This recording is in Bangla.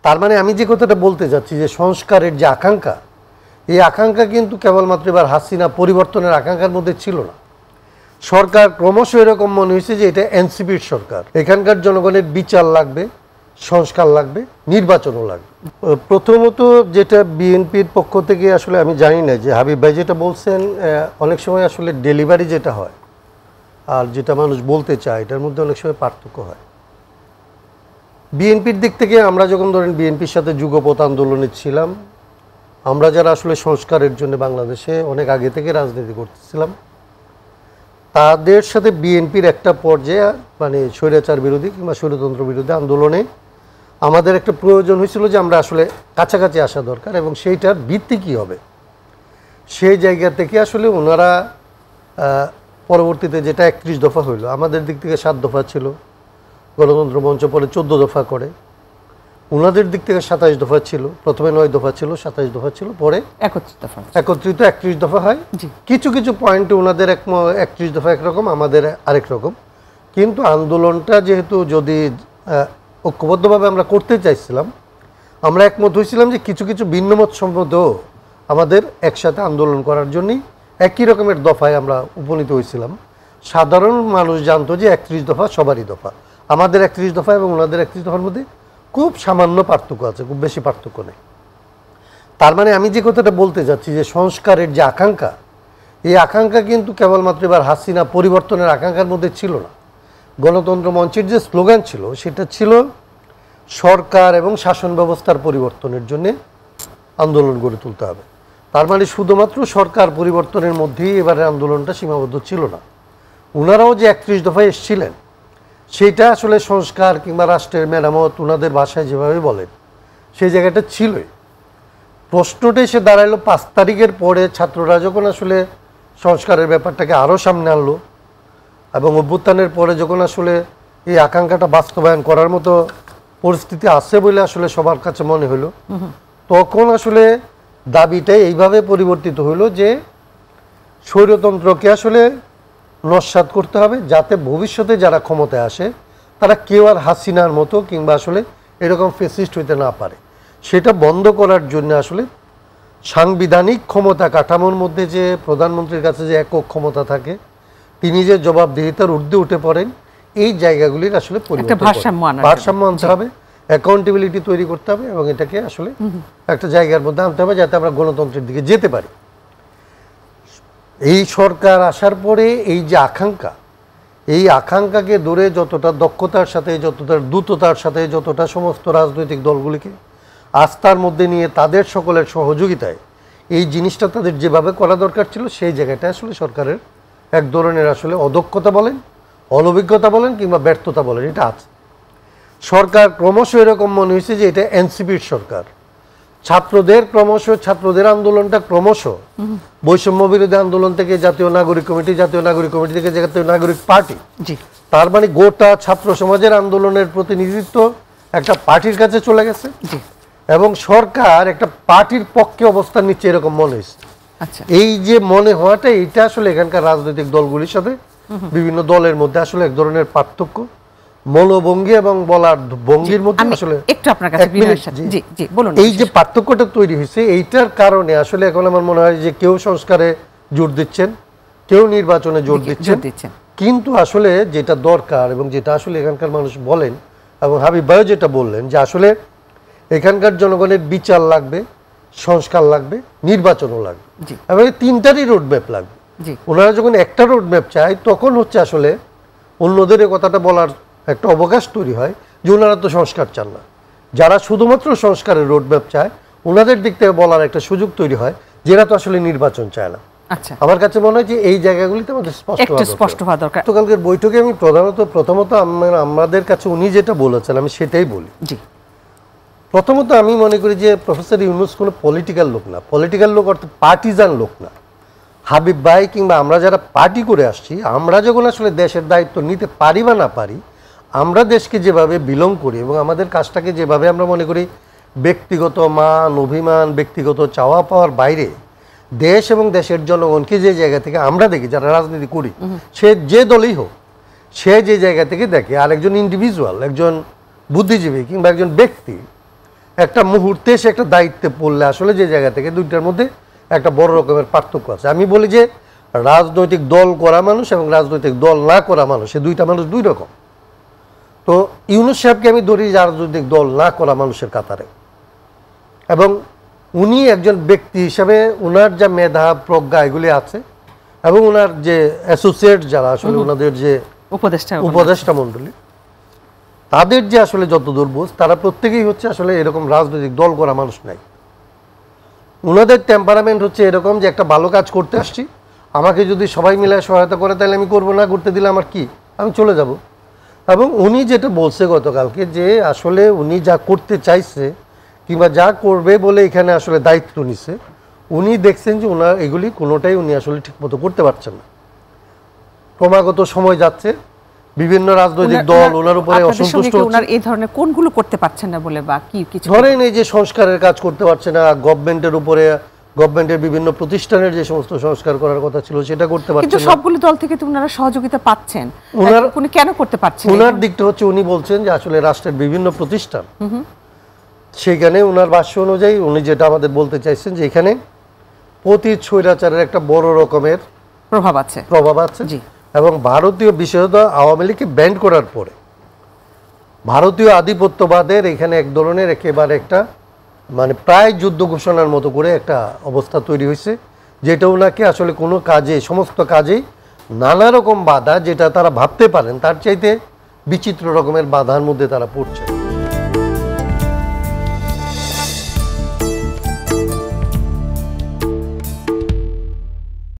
তার মানে আমি যে কথাটা বলতে যাচ্ছি যে সংস্কারের যে আকাঙ্ক্ষা, এই আকাঙ্ক্ষা কিন্তু কেবলমাত্র এবার হাসিনা পরিবর্তনের আকাঙ্ক্ষার মধ্যে ছিল না। সরকার ক্রমশ এরকম মনে হয়েছে যে এটা এনসিপির সরকার, এখানকার জনগণের বিচার লাগবে, সংস্কার লাগবে, নির্বাচনও লাগবে। প্রথমত যেটা বিএনপির পক্ষ থেকে আসলে আমি জানি না যে হাবিব ভাই যেটা বলছেন, অনেক সময় আসলে ডেলিভারি যেটা হয় আর যেটা মানুষ বলতে চায় এটার মধ্যে অনেক সময় পার্থক্য হয়। বিএনপির দিক থেকে আমরা যখন ধরেন বিএনপির সাথে যুগপৎ আন্দোলনে ছিলাম, আমরা যারা আসলে সংস্কারের জন্য বাংলাদেশে অনেক আগে থেকে রাজনীতি করতেছিলাম, তাদের সাথে বিএনপির একটা পর্যায়ে মানে স্বৈরাচার বিরোধী কিংবা স্বৈরতন্ত্র বিরোধী আন্দোলনে আমাদের একটা প্রয়োজন হয়েছিল যে আমরা আসলে কাছাকাছি আসা দরকার, এবং সেইটার ভিত্তি কী হবে সেই জায়গা থেকে আসলে ওনারা পরবর্তীতে যেটা 31 দফা হইল, আমাদের দিক থেকে 7 দফা ছিল, গণতন্ত্র মঞ্চ পরে 14 দফা করে, ওনাদের দিক থেকে 27 দফা ছিল, প্রথমে 9 দফা ছিল, 27 দফা ছিল, পরে একত্রিত 31 দফা হয়। কিছু কিছু পয়েন্টে ওনাদের 31 দফা একরকম, আমাদের আরেক রকম, কিন্তু আন্দোলনটা যেহেতু যদি ঐক্যবদ্ধভাবে আমরা করতে চাইছিলাম, আমরা একমত হয়েছিলাম যে কিছু কিছু ভিন্নমত সম্বন্ধেও আমাদের একসাথে আন্দোলন করার জন্যই একই রকমের দফায় আমরা উপনীত হয়েছিলাম। সাধারণ মানুষ জানতো যে 31 দফা সবারই দফা, আমাদের 31 দফা এবং ওনাদের 31 দফার মধ্যে খুব সামান্য পার্থক্য আছে, খুব বেশি পার্থক্য নেই। তার মানে আমি যে কথাটা বলতে যাচ্ছি যে সংস্কারের যে আকাঙ্ক্ষা, এই আকাঙ্ক্ষা কিন্তু কেবলমাত্র এবার হাসিনা পরিবর্তনের আকাঙ্ক্ষার মধ্যে ছিল না। গণতন্ত্র মঞ্চের যে স্লোগান ছিল সেটা ছিল সরকার এবং শাসন ব্যবস্থার পরিবর্তনের জন্য আন্দোলন গড়ে তুলতে হবে। তার মানে শুধুমাত্র সরকার পরিবর্তনের মধ্যেই এবারে আন্দোলনটা সীমাবদ্ধ ছিল না। ওনারাও যে 31 দফায় এসেছিলেন সেইটা আসলে সংস্কার কিংবা রাষ্ট্রের মেরামত, ওনাদের ভাষায় যেভাবে বলেন সেই জায়গাটা ছিলই। প্রশ্নটা এসে দাঁড়ালো 5 তারিখের পরে ছাত্ররা যখন আসলে সংস্কারের ব্যাপারটাকে আরও সামনে আনলো এবং অভ্যুত্থানের পরে যখন আসলে এই আকাঙ্ক্ষাটা বাস্তবায়ন করার মতো পরিস্থিতি আছে বলে আসলে সবার কাছে মনে হলো, তখন আসলে দাবিটা এইভাবে পরিবর্তিত হলো যে স্বৈরতন্ত্রকে আসলে নস্যাৎ করতে হবে, যাতে ভবিষ্যতে যারা ক্ষমতায় আসে তারা কেউ আর হাসিনার মতো কিংবা আসলে এরকম ফেসিস্ট হইতে না পারে। সেটা বন্ধ করার জন্য আসলে সাংবিধানিক ক্ষমতা কাঠামোর মধ্যে যে প্রধানমন্ত্রীর কাছে যে একক ক্ষমতা থাকে, তিনি যে জবাবদিহিতার ঊর্ধ্বে উঠে পড়েন, এই জায়গাগুলির আসলে ভারসাম্য আনতে হবে, অ্যাকাউন্টেবিলিটি তৈরি করতে হবে এবং এটাকে আসলে একটা জায়গার মধ্যে আনতে হবে যাতে আমরা গণতন্ত্রের দিকে যেতে পারি। এই সরকার আসার পরে এই যে আকাঙ্ক্ষা, এই আকাঙ্ক্ষাকে ধরে যতটা দক্ষতার সাথে, যতটা দ্রুততার সাথে, যতটা সমস্ত রাজনৈতিক দলগুলিকে আস্থার মধ্যে নিয়ে তাদের সকলের সহযোগিতায় এই জিনিসটা তাদের যেভাবে করা দরকার ছিল, সেই জায়গাটা আসলে সরকারের এক ধরনের আসলে অদক্ষতা বলেন, অনভিজ্ঞতা বলেন কিংবা ব্যর্থতা বলেন, এটা আছে। সরকার ক্রমশ এরকম মনে হয়েছে যে এটা এনসিপির সরকার। ছাত্রদের আন্দোলনটা ক্রমশ বৈষম্য বিরোধী আন্দোলন থেকে জাতীয় নাগরিক কমিটি, জাতীয় নাগরিক কমিটি থেকে জাতীয় নাগরিক পার্টি, তার মানে গোটা ছাত্র সমাজের আন্দোলনের প্রতিনিধিত্ব একটা পার্টির কাছে চলে গেছে এবং সরকার একটা পার্টির পক্ষে অবস্থান নিচ্ছে এরকম মনে হয়েছে। এই যে মনে হওয়াটা, এটা আসলে এখানকার রাজনৈতিক দলগুলির সাথে বিভিন্ন দলের মধ্যে আসলে এক ধরনের পার্থক্য, মনোভঙ্গি এবং বলার ভঙ্গির মধ্যে আসলে এই যে পার্থক্যটা তৈরি হয়েছে, এইটার কারণে আসলে এখন আমার মনে হয় যে কেউ সংস্কারে জোর দিচ্ছেন, কেউ নির্বাচনে জোর দিচ্ছেন, কিন্তু আসলে যেটা দরকার এবং যেটা আসলে এখানকার মানুষ বলেন এবং হাবিব ভাইও যেটা বললেন যে আসলে এখানকার জনগণের বিচার লাগবে, সংস্কার লাগবে, নির্বাচনও লাগবে এবং এই তিনটারই রোডম্যাপ লাগবে। ওনারা যখন একটা রোডম্যাপ চায় তখন হচ্ছে আসলে অন্যদের এই কথাটা বলার একটা অবকাশ তৈরি হয় যে ওনারা তো সংস্কার চান না। যারা শুধুমাত্র সংস্কারের রোডম্যাপ চায় ওনাদের দিক থেকে বলার একটা সুযোগ তৈরি হয় যেটা তো আসলে নির্বাচন চায় না। আমার কাছে মনে হয় যে এই জায়গাগুলিতে আমাদের স্পষ্ট হওয়া দরকার। গতকালকের বৈঠকে আমি প্রথমত আমাদের কাছে উনি যেটা বলেছেন আমি সেটাই বলি। প্রথমত আমি মনে করি যে প্রফেসর ইউনূস কোনো পলিটিক্যাল লোক না, পলিটিক্যাল লোক অর্থাৎ পার্টিজান লোক না। হাবিব ভাই কিংবা আমরা যারা পার্টি করে আসছি, আমরা যখন আসলে দেশের দায়িত্ব নিতে পারি বা না পারি, আমরা দেশকে যেভাবে বিলং করি এবং আমাদের কাজটাকে যেভাবে আমরা মনে করি ব্যক্তিগত মান, অভিমান, ব্যক্তিগত চাওয়া পাওয়ার বাইরে দেশ এবং দেশের জনগণকে যে জায়গা থেকে আমরা দেখি, যারা রাজনীতি করি, সে যে দলই হোক, সে যে জায়গা থেকে দেখে, আর একজন ইন্ডিভিজুয়াল, একজন বুদ্ধিজীবী কিংবা একজন ব্যক্তি একটা মুহূর্তে সে একটা দায়িত্বে পড়লে আসলে যে জায়গা থেকে দুইটার মধ্যে একটা বড় রকমের পার্থক্য আছে। আমি বলি যে রাজনৈতিক দল করা মানুষ এবং রাজনৈতিক দল না করা মানুষ, এই দুইটা মানুষ দুই রকম। তো ইউনূস সাহেবকে আমি ধরি রাজনৈতিক দল না করা মানুষের কাতারে, এবং উনি একজন ব্যক্তি হিসাবে ওনার যা মেধা প্রজ্ঞা এগুলি আছে, এবং ওনার যে অ্যাসোসিয়েট যারা আসলে ওনাদের যে উপদেষ্টা মণ্ডলী, তাদের যে আসলে যতদূর বোঝ, তারা প্রত্যেকেই হচ্ছে আসলে এরকম রাজনৈতিক দল করা মানুষ নাই। ওনাদের টেম্পারামেন্ট হচ্ছে এরকম যে একটা ভালো কাজ করতে আসছি, আমাকে যদি সবাই মিলে সহায়তা করে তাহলে আমি করবো, না করতে দিলে আমার কি, আমি চলে যাব। এবং উনি যেটা বলছে গতকালকে যে আসলে উনি যা করতে চাইছে কিংবা যা করবে বলে এখানে আসলে দায়িত্ব নিছে, উনি দেখছেন যে ওনার এগুলি কোনোটাই উনি আসলে ঠিকমতো করতে পারছেন না। ক্রমাগত সময় যাচ্ছে, বিভিন্ন রাজনৈতিক দল ওনার উপরে অসন্তুষ্ট হচ্ছে। এই ধরনের কোনগুলো করতে পারছেন না বলে, বা কি কিছু ধরেন এই যে সংস্কারের কাজ করতে পারছে না, গভর্নমেন্টের উপরে গভর্নমেন্টের বিভিন্ন প্রতিষ্ঠানের যে সমস্ত সংস্কার করার কথা ছিল সেটা করতে পারছেন না। কিন্তু সবগুলো দল থেকে তো ওনারা সহযোগিতা পাচ্ছেন, উনি কেন করতে পারছেন? ওনার দিকটা হচ্ছে উনি বলছেন যে আসলে রাষ্ট্রের বিভিন্ন প্রতিষ্ঠান, সেখানে ওনার ভাষ্য অনুযায়ী উনি যেটা আমাদের বলতে চাইছেন যে এখানে প্রতি স্বৈরাচারের একটা বড় রকমের প্রভাব আছে। এবং ভারতীয় বিশেষত আওয়ামী লীগকে ব্যান্ড করার পরে ভারতীয় আধিপত্যবাদের এখানে এক ধরনের একেবারে একটা মানে প্রায় যুদ্ধ ঘোষণার মতো করে একটা অবস্থা তৈরি হয়েছে, যেটা ওনাকে আসলে কোনো কাজে, সমস্ত কাজেই নানা রকম বাধা, যেটা তারা ভাবতে পারেন তার চাইতে বিচিত্র রকমের বাধার মধ্যে তারা পড়ছে।